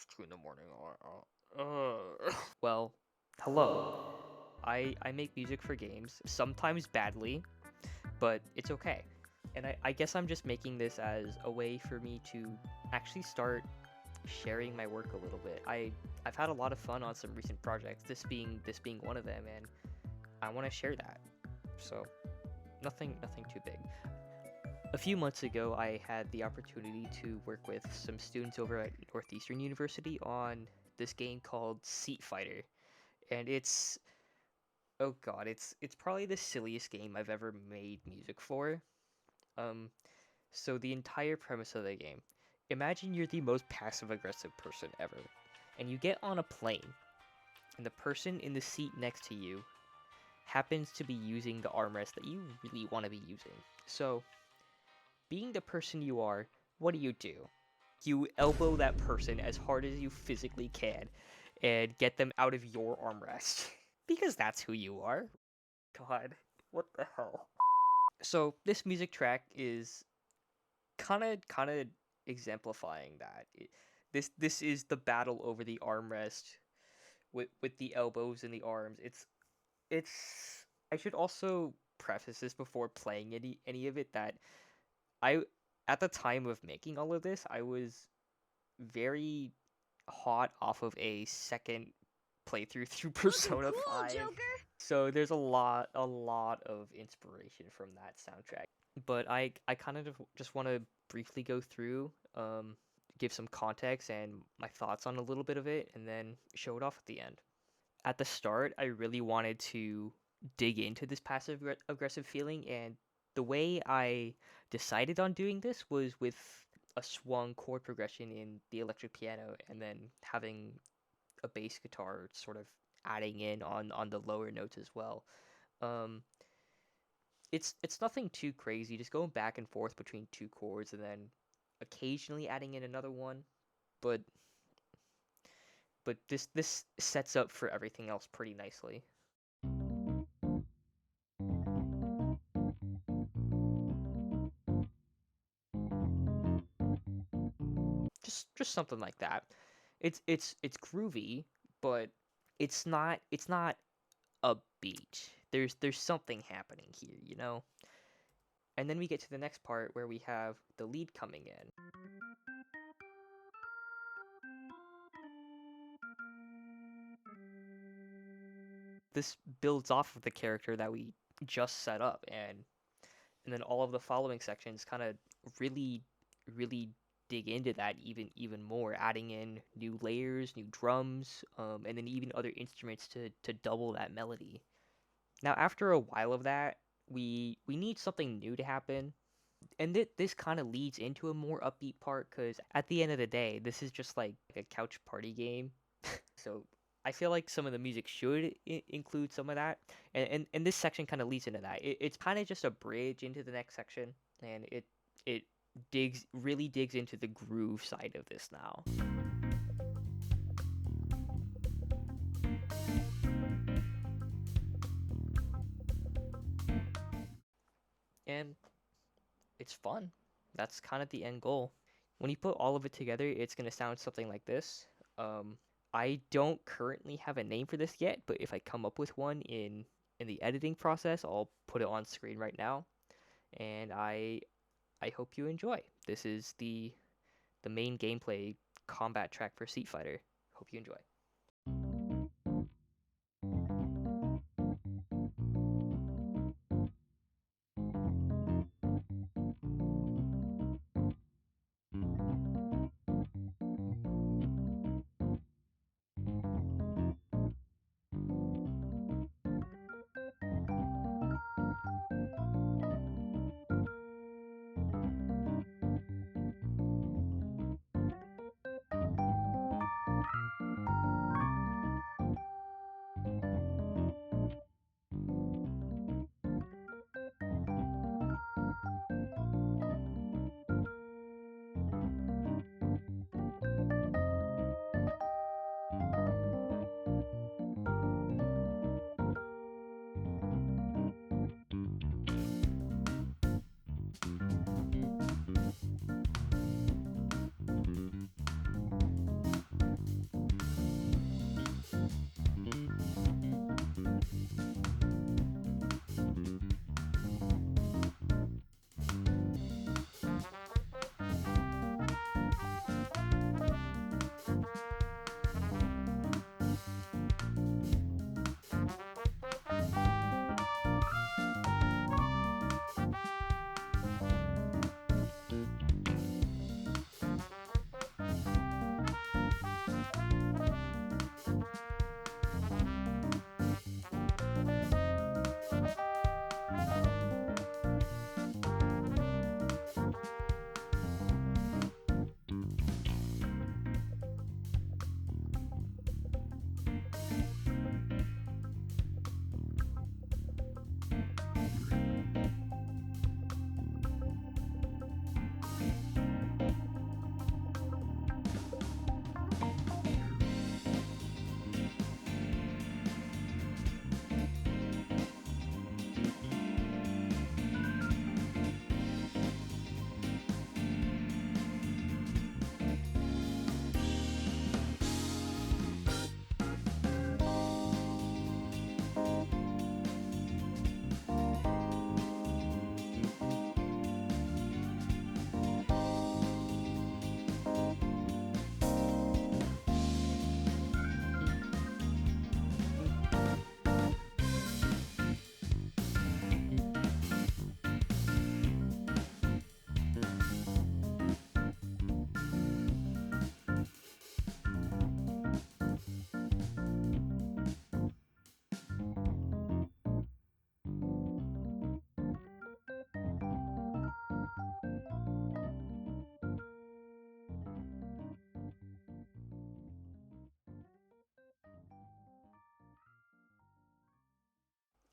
It's 2 in the morning. Uh. Well, hello. I make music for games, sometimes badly, but it's okay. And I guess I'm just making this as a way for me to actually start sharing my work a little bit. I've had a lot of fun on some recent projects, this being one of them, and I want to share that. So, nothing too big. A few months ago, I had the opportunity to work with some students over at Northeastern University on this game called Seat Fighter, and it's oh god, it's probably the silliest game I've ever made music for. Um, so the entire premise of the game, imagine you're the most passive aggressive person ever, and you get on a plane, and the person in the seat next to you happens to be using the armrest that you really want to be using. So, being the person you are, what do? You elbow that person as hard as you physically can and get them out of your armrest. Because that's who you are. God, what the hell? So this music track is kind of exemplifying that. This is the battle over the armrest with the elbows and the arms. It's I should also preface this before playing any of it that I at the time of making all of this, I was very hot off of a second playthrough through Persona 5. So there's a lot of inspiration from that soundtrack. But I kind of just want to briefly go through, give some context and my thoughts on a little bit of it, and then show it off at the end. At the start, I really wanted to dig into this passive aggressive feeling, and the way I decided on doing this was with a swung chord progression in the electric piano, and then having a bass guitar sort of adding in on the lower notes as well. Um, it's nothing too crazy, just going back and forth between two chords and then occasionally adding in another one. But this sets up for everything else pretty nicely. Just something like that. It's groovy, but it's not upbeat. There's something happening here, you know? And then we get to the next part where we have the lead coming in. This builds off of the character that we just set up, and then all of the following sections kind of really really dig into that even more, adding in new layers, new drums, and then even other instruments to double that melody. Now after a while of that, we need something new to happen, and this kind of leads into a more upbeat part because at the end of the day, this is just like a couch party game. So I feel like some of the music should include some of that, and this section kind of leads into that. It's kind of just a bridge into the next section, and it really digs into the groove side of this now, and it's fun. That's kind of the end goal. When you put all of it together, it's gonna sound something like this. Um, I don't currently have a name for this yet, but if I come up with one in the editing process, I'll put it on screen right now, and I hope you enjoy. This is the main gameplay combat track for Seat Fighter. Hope you enjoy.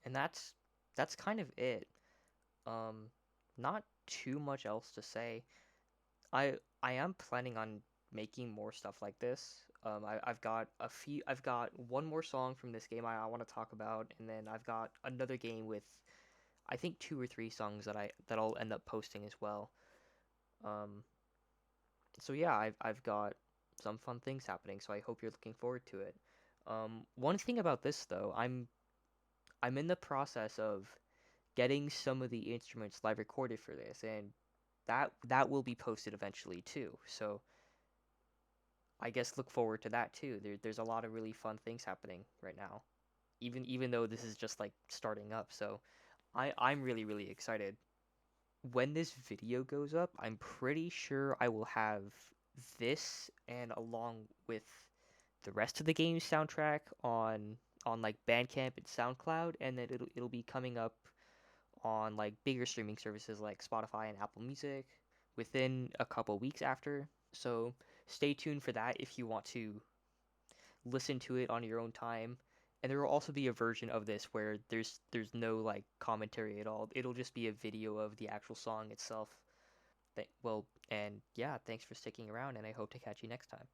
And that's kind of it. Um, Not too much else to say. I am planning on making more stuff like this. I've got I've got one more song from this game I want to talk about, and then I've got another game with I think two or three songs that I'll end up posting as well. Um, so yeah, I've got some fun things happening, so I hope you're looking forward to it. One thing about this though, I'm in the process of getting some of the instruments live recorded for this, and that will be posted eventually too. So I guess look forward to that too. There's a lot of really fun things happening right now, even though this is just like starting up. So I'm really excited. When this video goes up, I'm pretty sure I will have this and along with the rest of the game's soundtrack on like Bandcamp and SoundCloud, and then it'll be coming up on like bigger streaming services like Spotify and Apple Music within a couple weeks after. So stay tuned for that if you want to listen to it on your own time. And there will also be a version of this where there's no like commentary at all. It'll just be a video of the actual song itself. Well, and yeah, thanks for sticking around, and I hope to catch you next time.